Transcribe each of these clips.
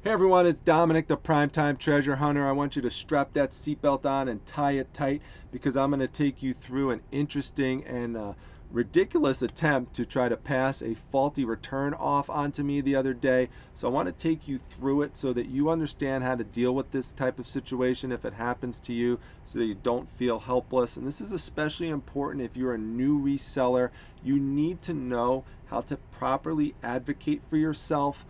Hey everyone, it's Dominic, the Primetime Treasure Hunter. I want you to strap that seatbelt on and tie it tight because I'm going to take you through an interesting and ridiculous attempt to try to pass a faulty return off onto me the other day. So I want to take you through it so that you understand how to deal with this type of situation if it happens to you, so that you don't feel helpless. And this is especially important if you're a new reseller. You need to know how to properly advocate for yourself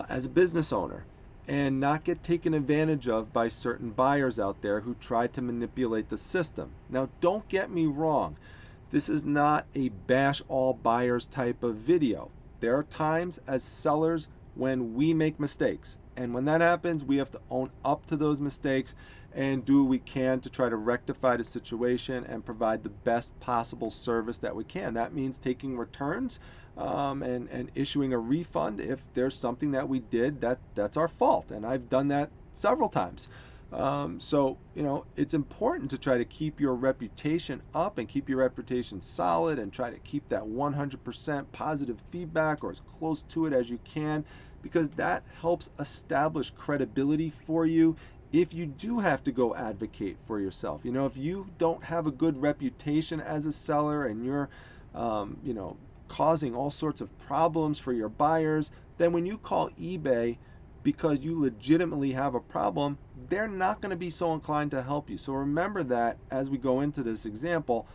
as a business owner and not get taken advantage of by certain buyers out there who try to manipulate the system. Now, don't get me wrong. This is not a bash all buyers type of video. There are times as sellers when we make mistakes. And when that happens, we have to own up to those mistakes and do what we can to try to rectify the situation and provide the best possible service that we can. That means taking returns and issuing a refund if there's something that we did that's our fault. And I've done that several times. It's important to try to keep your reputation up and keep your reputation solid and try to keep that 100% positive feedback or as close to it as you can, because that helps establish credibility for you if you do have to go advocate for yourself. If you don't have a good reputation as a seller and you're, causing all sorts of problems for your buyers, then when you call eBay because you legitimately have a problem, they're not going to be so inclined to help you. So remember that as we go into this example.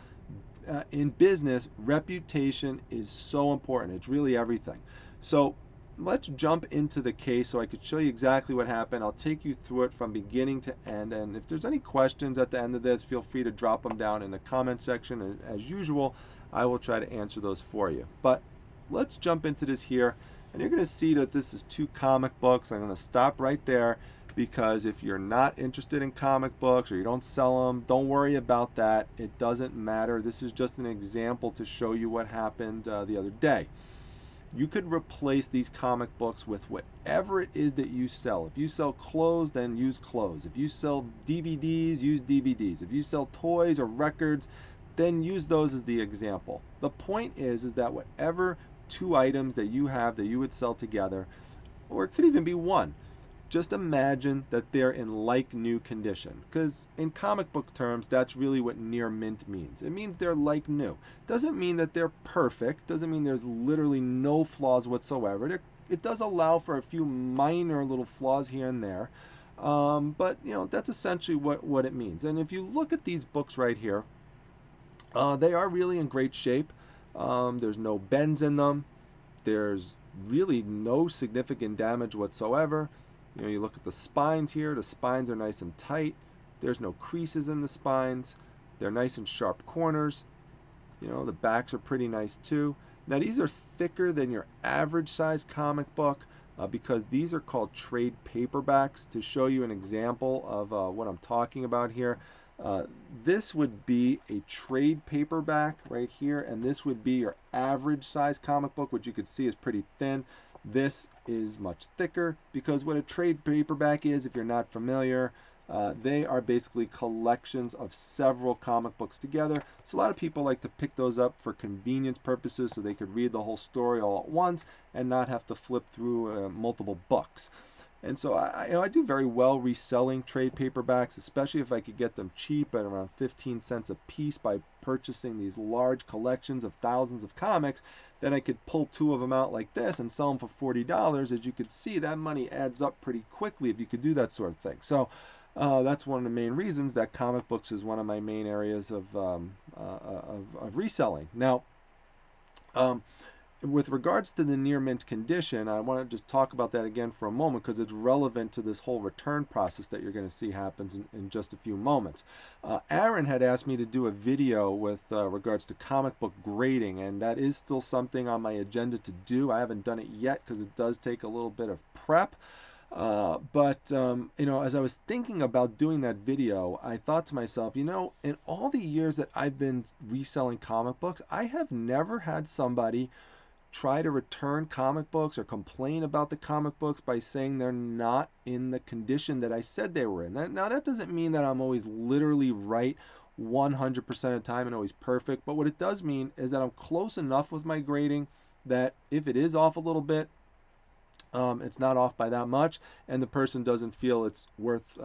In business, reputation is so important. It's really everything. So let's jump into the case so I could show you exactly what happened. I'll take you through it from beginning to end. And if there's any questions at the end of this, feel free to drop them down in the comment section. And as usual, I will try to answer those for you. But let's jump into this here. And you're going to see that this is two comic books. I'm going to stop right there because if you're not interested in comic books or you don't sell them, don't worry about that. It doesn't matter. This is just an example to show you what happened the other day. You could replace these comic books with whatever it is that you sell. If you sell clothes, then use clothes. If you sell DVDs, use DVDs. If you sell toys or records, then use those as the example. The point is that whatever two items that you have that you would sell together, or it could even be one, just imagine that they're in like new condition, because in comic book terms, that's really what near mint means. It means they're like new. Doesn't mean that they're perfect, doesn't mean there's literally no flaws whatsoever. It does allow for a few minor little flaws here and there, but that's essentially what it means. And if you look at these books right here, they are really in great shape. There's no bends in them. There's really no significant damage whatsoever. You look at the spines here. The spines are nice and tight. There's no creases in the spines. They're nice and sharp corners. The backs are pretty nice too. Now these are thicker than your average size comic book because these are called trade paperbacks. To show you an example of what I'm talking about here, this would be a trade paperback right here, and this would be your average size comic book, which you could see is pretty thin. This is much thicker because what a trade paperback is, if you're not familiar, they are basically collections of several comic books together. So a lot of people like to pick those up for convenience purposes so they could read the whole story all at once and not have to flip through multiple books. And so I do very well reselling trade paperbacks, especially if I could get them cheap at around 15 cents a piece by purchasing these large collections of thousands of comics. Then I could pull two of them out like this and sell them for $40. As you could see, that money adds up pretty quickly if you could do that sort of thing. So that's one of the main reasons that comic books is one of my main areas of reselling. Now, with regards to the near mint condition, I want to just talk about that again for a moment because it's relevant to this whole return process that you're going to see happens in just a few moments. Aaron had asked me to do a video with regards to comic book grading, and that is still something on my agenda to do. I haven't done it yet because it does take a little bit of prep. As I was thinking about doing that video, I thought to myself, in all the years that I've been reselling comic books, I have never had somebody try to return comic books or complain about the comic books by saying they're not in the condition that I said they were in. Now, that doesn't mean that I'm always literally right 100% of the time and always perfect, but what it does mean is that I'm close enough with my grading that if it is off a little bit, It's not off by that much, and the person doesn't feel it's worth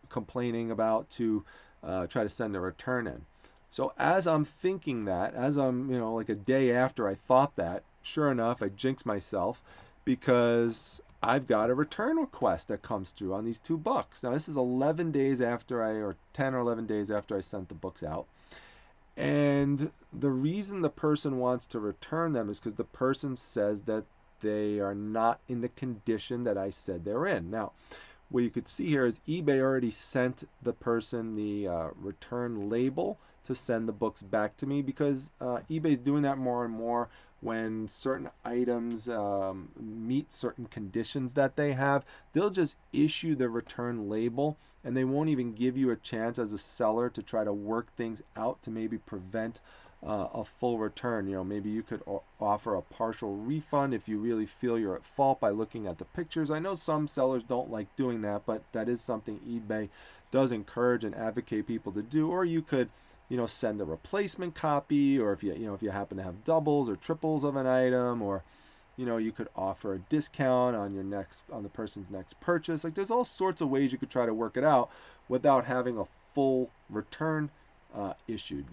complaining about to try to send a return in. So as I'm thinking that, as I'm like a day after I thought that, sure enough, I jinxed myself because I've got a return request that comes through on these 2 books. Now this is 11 days after or 10 or 11 days after I sent the books out. And the reason the person wants to return them is because the person says that they are not in the condition that I said they're in. Now, what you could see here is eBay already sent the person the return label to send the books back to me, because eBay's doing that more and more when certain items meet certain conditions that they have. They'll just issue the return label, and they won't even give you a chance as a seller to try to work things out to maybe prevent a full return. Maybe you could offer a partial refund if you really feel you're at fault by looking at the pictures. I know some sellers don't like doing that, but that is something eBay does encourage and advocate people to do. Or you could send a replacement copy, or if you happen to have doubles or triples of an item, or you could offer a discount on the person's next purchase. Like, there's all sorts of ways you could try to work it out without having a full return issued,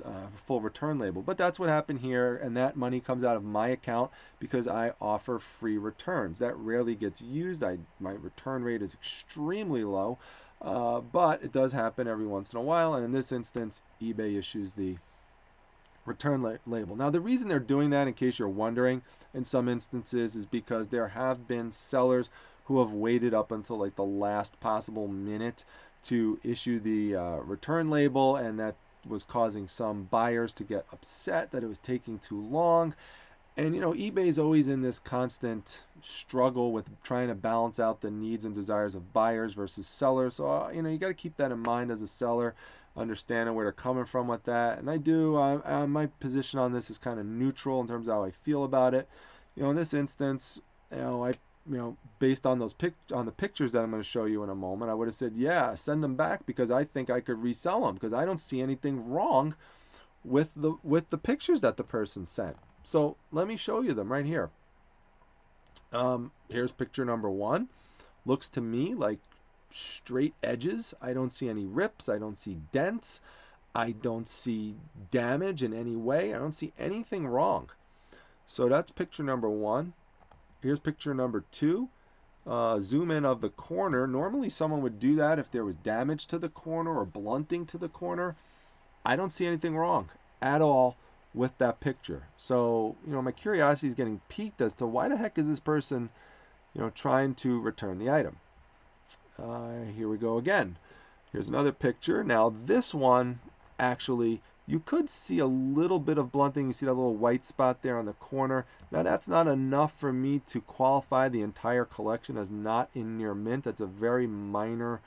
full return label. But that's what happened here, and that money comes out of my account because I offer free returns. That rarely gets used. My return rate is extremely low, but it does happen every once in a while, and in this instance, eBay issues the return label. Now, the reason they're doing that, in case you're wondering, in some instances is because there have been sellers who have waited up until like the last possible minute to issue the return label, and that was causing some buyers to get upset that it was taking too long. And eBay is always in this constant struggle with trying to balance out the needs and desires of buyers versus sellers. So you got to keep that in mind as a seller, understanding where they're coming from with that. And I do. My position on this is kind of neutral in terms of how I feel about it. In this instance, I based on on the pictures that I'm going to show you in a moment, I would have said, yeah, send them back, because I think I could resell them, because I don't see anything wrong with the pictures that the person sent. So let me show you them right here. Here's picture number 1. Looks to me like straight edges. I don't see any rips. I don't see dents. I don't see damage in any way. I don't see anything wrong. So that's picture number 1. Here's picture number 2. Zoom in of the corner. Normally someone would do that if there was damage to the corner or blunting to the corner. I don't see anything wrong at all with that picture. So, my curiosity is getting piqued as to why the heck is this person, trying to return the item. Here we go again. Here's another picture. Now this one, actually, you could see a little bit of blunting. You see that little white spot there on the corner. Now that's not enough for me to qualify the entire collection as not in near mint. That's a very minor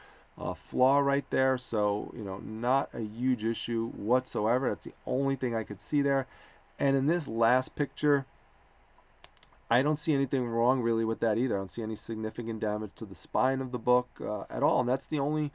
flaw right there. So, not a huge issue whatsoever. That's the only thing I could see there. And in this last picture, I don't see anything wrong really with that either. I don't see any significant damage to the spine of the book at all. And that's the only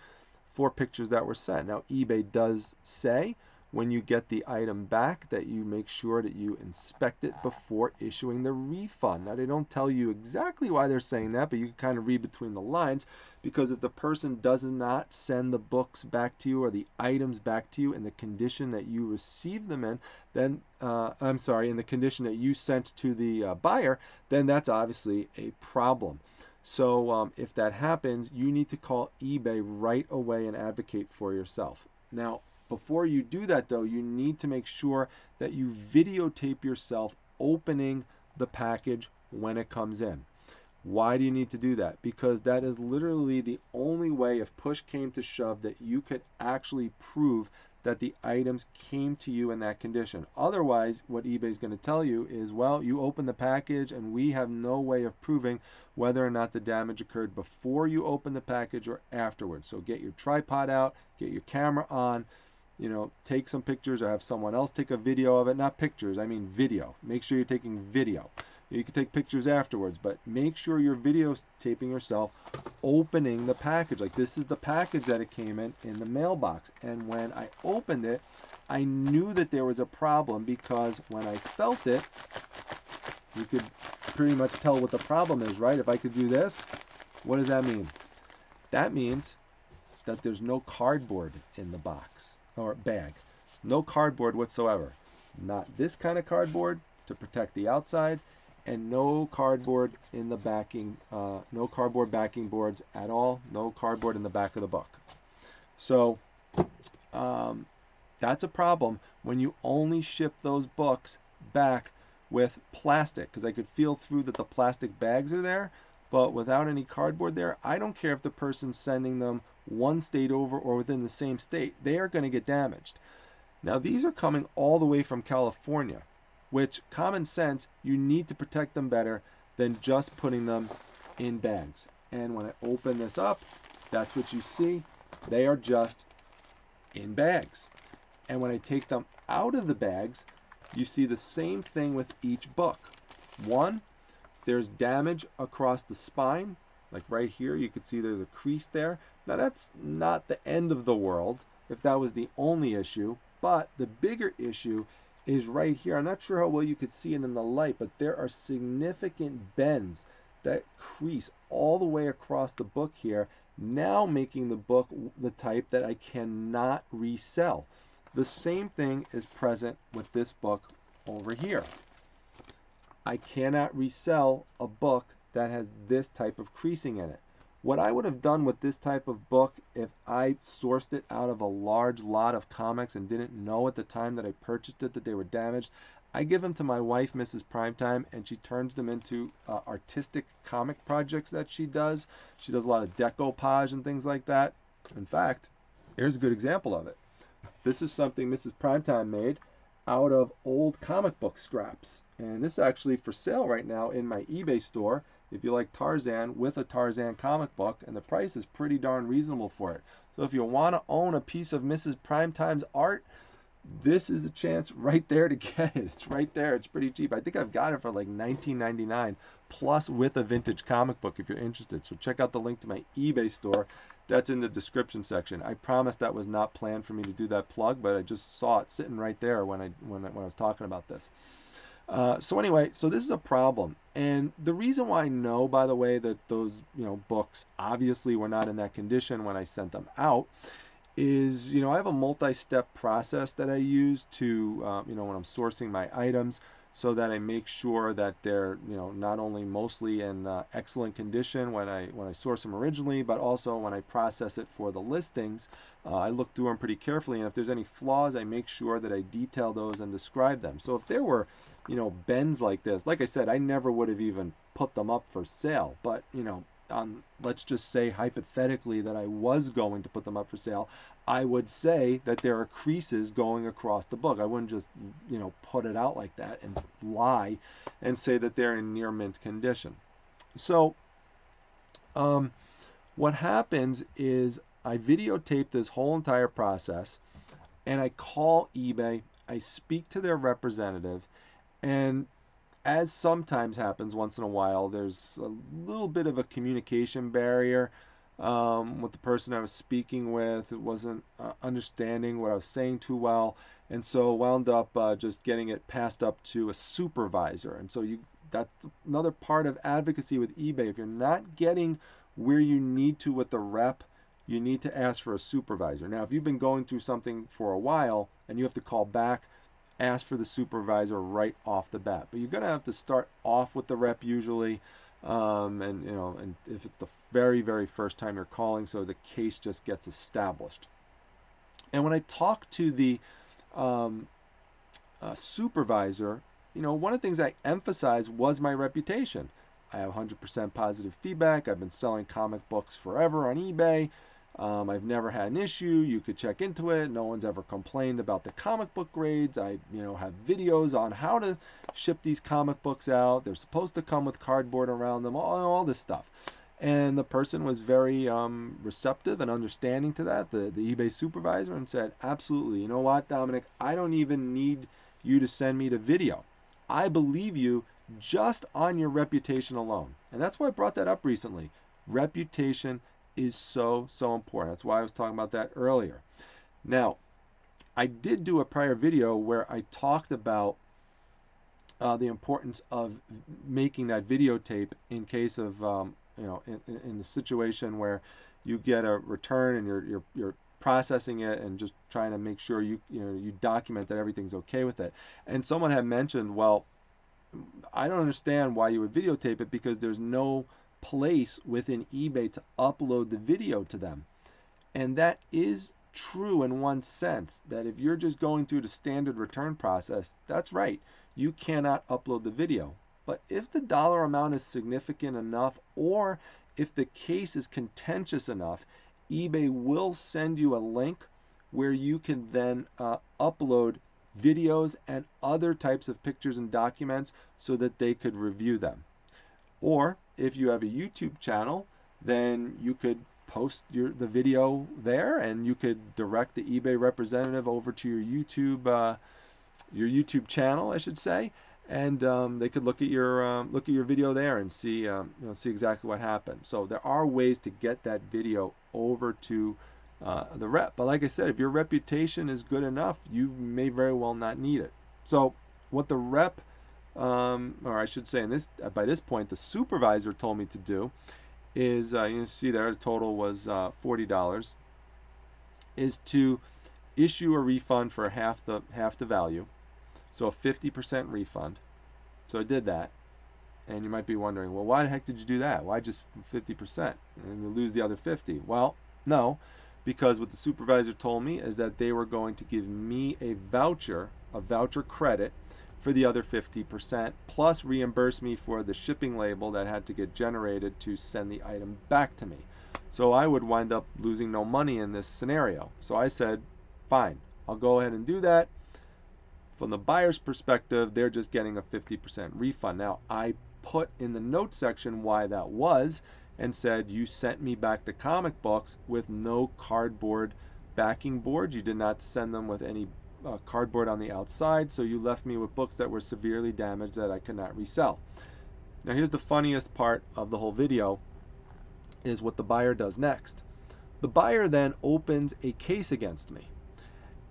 4 pictures that were sent. Now, eBay does say when you get the item back that you make sure that you inspect it before issuing the refund. Now, they don't tell you exactly why they're saying that, but you can kind of read between the lines, because if the person does not send the books back to you or the items back to you in the condition that you received them in, then, in the condition that you sent to the buyer, then that's obviously a problem. So if that happens, you need to call eBay right away and advocate for yourself. Now, before you do that, though, you need to make sure that you videotape yourself opening the package when it comes in. Why do you need to do that? Because that is literally the only way, if push came to shove, that you could actually prove that the items came to you in that condition. Otherwise, what eBay is going to tell you is, well, you opened the package and we have no way of proving whether or not the damage occurred before you opened the package or afterwards. So get your tripod out, get your camera on, take some pictures or have someone else take a video of it. Not pictures, I mean video. Make sure you're taking video. You can take pictures afterwards, but make sure you're videotaping yourself opening the package. Like, this is the package that it came in the mailbox. And when I opened it, I knew that there was a problem, because when I felt it, you could pretty much tell what the problem is, right? If I could do this, what does that mean? That means that there's no cardboard in the box or bag. No cardboard whatsoever. Not this kind of cardboard to protect the outside, and no cardboard in the backing, no cardboard backing boards at all. No cardboard in the back of the book. So that's a problem when you only ship those books back with plastic, because I could feel through that the plastic bags are there, but without any cardboard there, I don't care if the person's sending them one state over or within the same state, they are going to get damaged. Now these are coming all the way from California, which common sense, you need to protect them better than just putting them in bags. And when I open this up, that's what you see. They are just in bags. And when I take them out of the bags, you see the same thing with each book. One, there's damage across the spine, like right here, you can see there's a crease there. Now that's not the end of the world if that was the only issue, but the bigger issue is right here. I'm not sure how well you could see it in the light, but there are significant bends that crease all the way across the book here, now making the book the type that I cannot resell. The same thing is present with this book over here. I cannot resell a book that has this type of creasing in it. What I would have done with this type of book, if I sourced it out of a large lot of comics and didn't know at the time that I purchased it that they were damaged, I give them to my wife, Mrs. Primetime, and she turns them into artistic comic projects that she does. She does a lot of decoupage and things like that. In fact, here's a good example of it. This is something Mrs. Primetime made out of old comic book scraps. And this is actually for sale right now in my eBay store. If you like Tarzan, with a Tarzan comic book, and the price is pretty darn reasonable for it. So if you want to own a piece of Mrs. Primetime's art, this is a chance right there to get it. It's right there. It's pretty cheap. I think I've got it for like $19.99 plus with a vintage comic book if you're interested. So check out the link to my eBay store. That's in the description section. I promise that was not planned for me to do that plug, but I just saw it sitting right there when I was talking about this. So anyway, so this is a problem, and the reason why I know, by the way, that those books obviously were not in that condition when I sent them out is I have a multi-step process that I use to when I'm sourcing my items, so that I make sure that they're not only mostly in excellent condition when I source them originally, but also when I process it for the listings. I look through them pretty carefully, and if there's any flaws, I make sure that I detail those and describe them. So if there were bends like this, like I said, I never would have even put them up for sale, but let's just say hypothetically that I was going to put them up for sale, I would say that there are creases going across the book. I wouldn't just put it out like that and lie and say that they're in near mint condition. So what happens is I videotape this whole entire process, and I call eBay, I speak to their representative, and as sometimes happens once in a while, there's a little bit of a communication barrier with the person I was speaking with. It wasn't understanding what I was saying too well, and so wound up just getting it passed up to a supervisor. And so that's another part of advocacy with eBay. If you're not getting where you need to with the rep, you need to ask for a supervisor. Now, if you've been going through something for a while and you have to call back, ask for the supervisor right off the bat. But you're going to have to start off with the rep usually, and if it's the very, very first time you're calling, so the case just gets established. And when I talk to the supervisor, one of the things I emphasized was my reputation. I have 100% positive feedback. I've been selling comic books forever on eBay. I've never had an issue. You could check into it. No one's ever complained about the comic book grades. I, have videos on how to ship these comic books out. They're supposed to come with cardboard around them, all this stuff. And the person was very receptive and understanding to that, the eBay supervisor, and said, absolutely. You know what, Dominic? I don't even need you to send me the video. I believe you just on your reputation alone. And that's why I brought that up recently. Reputation is so important. That's why I was talking about that earlier. Now, I did do a prior video where I talked about the importance of making that videotape in case of in a situation where you get a return and you're processing it and just trying to make sure you document that everything's okay with it. And someone had mentioned, well, I don't understand why you would videotape it because there's no place within eBay to upload the video to them. And that is true in one sense, that if you're just going through the standard return process, that's right, you cannot upload the video. But if the dollar amount is significant enough, or if the case is contentious enough, eBay will send you a link where you can then upload videos and other types of pictures and documents so that they could review them. Or if you have a YouTube channel, then you could post the video there, and you could direct the eBay representative over to your YouTube channel, I should say, and they could look at your video there and see see exactly what happened. So there are ways to get that video over to the rep. But like I said, if your reputation is good enough, you may very well not need it. So what the rep, or I should say, by this point, the supervisor told me to do is, you see there, the total was $40, is to issue a refund for half the value, so a 50% refund. So I did that, and you might be wondering, well, why the heck did you do that? Why just 50% and you lose the other 50? Well, no, because what the supervisor told me is that they were going to give me a voucher credit for the other 50%, plus reimburse me for the shipping label that had to get generated to send the item back to me. So I would wind up losing no money in this scenario. So I said, fine, I'll go ahead and do that. From the buyer's perspective, they're just getting a 50% refund. Now, I put in the note section why that was, and said, you sent me back the comic books with no cardboard backing board. You did not send them with any cardboard on the outside, so you left me with books that were severely damaged that I could not resell. Now here's the funniest part of the whole video, is what the buyer does next. The buyer then opens a case against me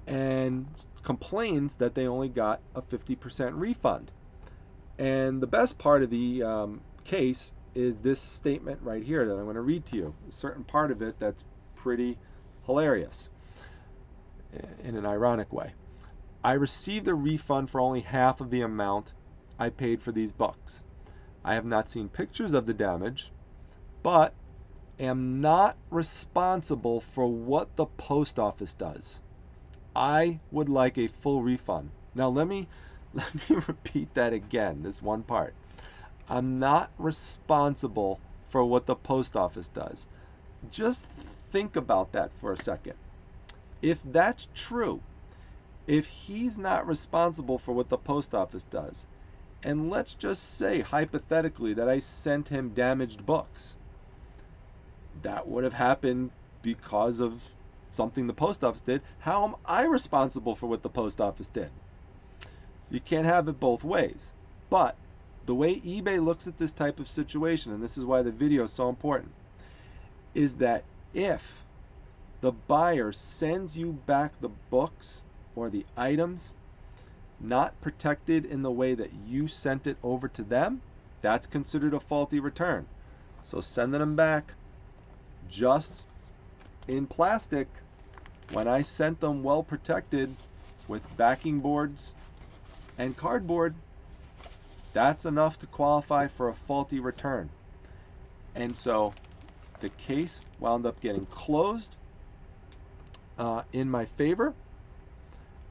and complains that they only got a 50% refund. And the best part of the case is this statement right here that I'm going to read to you. A certain part of it that's pretty hilarious in an ironic way. I received a refund for only half of the amount I paid for these books. I have not seen pictures of the damage, but am not responsible for what the post office does. I would like a full refund. Now let me repeat that again, this one part. I'm not responsible for what the post office does. Just think about that for a second. If that's true, if he's not responsible for what the post office does, and let's just say hypothetically that I sent him damaged books, that would have happened because of something the post office did. How am I responsible for what the post office did? You can't have it both ways. But the way eBay looks at this type of situation, and this is why the video is so important, is that if the buyer sends you back the books or the items not protected in the way that you sent it over to them, that's considered a faulty return. So sending them back just in plastic, when I sent them well protected with backing boards and cardboard, that's enough to qualify for a faulty return. And so the case wound up getting closed in my favor.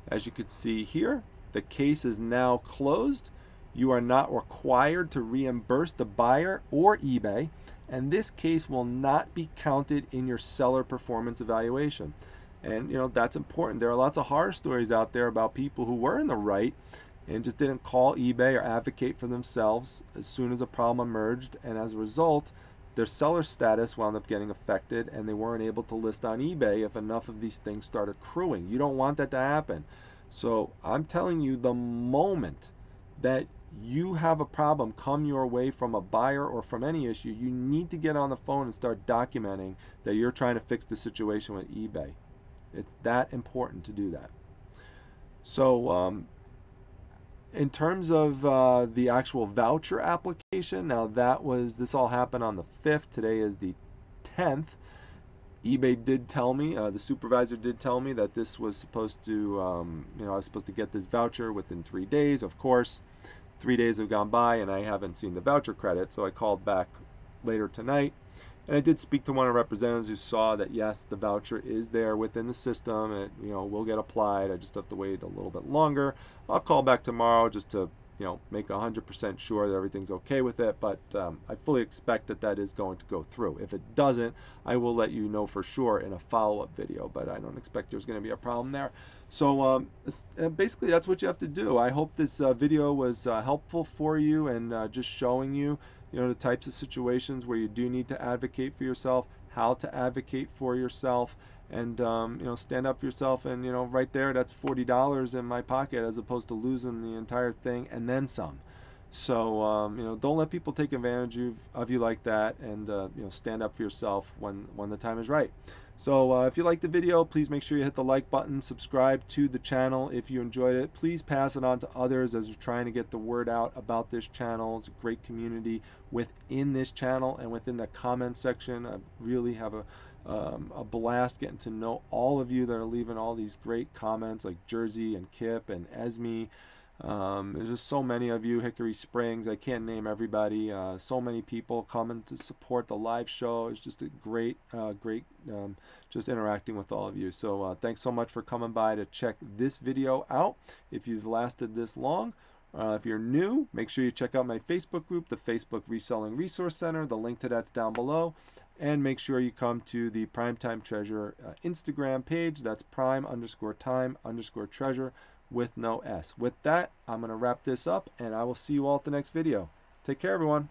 As you can see here, the case is now closed. You are not required to reimburse the buyer or eBay, and this case will not be counted in your seller performance evaluation. And that's important. There are lots of horror stories out there about people who were in the right and just didn't call eBay or advocate for themselves as soon as a problem emerged, and as a result, their seller status wound up getting affected, and they weren't able to list on eBay if enough of these things start accruing. You don't want that to happen. So I'm telling you, the moment that you have a problem come your way from a buyer or from any issue, you need to get on the phone and start documenting that you're trying to fix the situation with eBay. It's that important to do that. So In terms of the actual voucher application, now this all happened on the 5th. Today is the 10th. eBay did tell me, the supervisor did tell me that this was supposed to, I was supposed to get this voucher within 3 days. Of course, 3 days have gone by and I haven't seen the voucher credit, so I called back later tonight. And I did speak to one of the representatives who saw that yes, the voucher is there within the system. It will get applied. I just have to wait a little bit longer. I'll call back tomorrow just to make 100% sure that everything's okay with it. But I fully expect that that is going to go through. If it doesn't, I will let you know for sure in a follow-up video. But I don't expect there's going to be a problem there. So basically, that's what you have to do. I hope this video was helpful for you and just showing you the types of situations where you do need to advocate for yourself, how to advocate for yourself, and stand up for yourself. And right there, that's $40 in my pocket as opposed to losing the entire thing and then some. So don't let people take advantage of you like that, and stand up for yourself when the time is right. So if you liked the video, please make sure you hit the like button, subscribe to the channel if you enjoyed it. Please pass it on to others as we're trying to get the word out about this channel. It's a great community within this channel and within the comment section. I really have a blast getting to know all of you that are leaving all these great comments, like Jersey and Kip and Esme. There's just so many of you, Hickory Springs, I can't name everybody. So many people coming to support the live show. It's just a great just interacting with all of you. So thanks so much for coming by to check this video out. If you've lasted this long, if you're new, make sure you check out my Facebook group, the Facebook Reselling Resource Center. The link to that's down below. And make sure you come to the Primetime Treasure Instagram page. That's prime_time_treasure with no S. With that, I'm going to wrap this up, and I will see you all at the next video. Take care, everyone.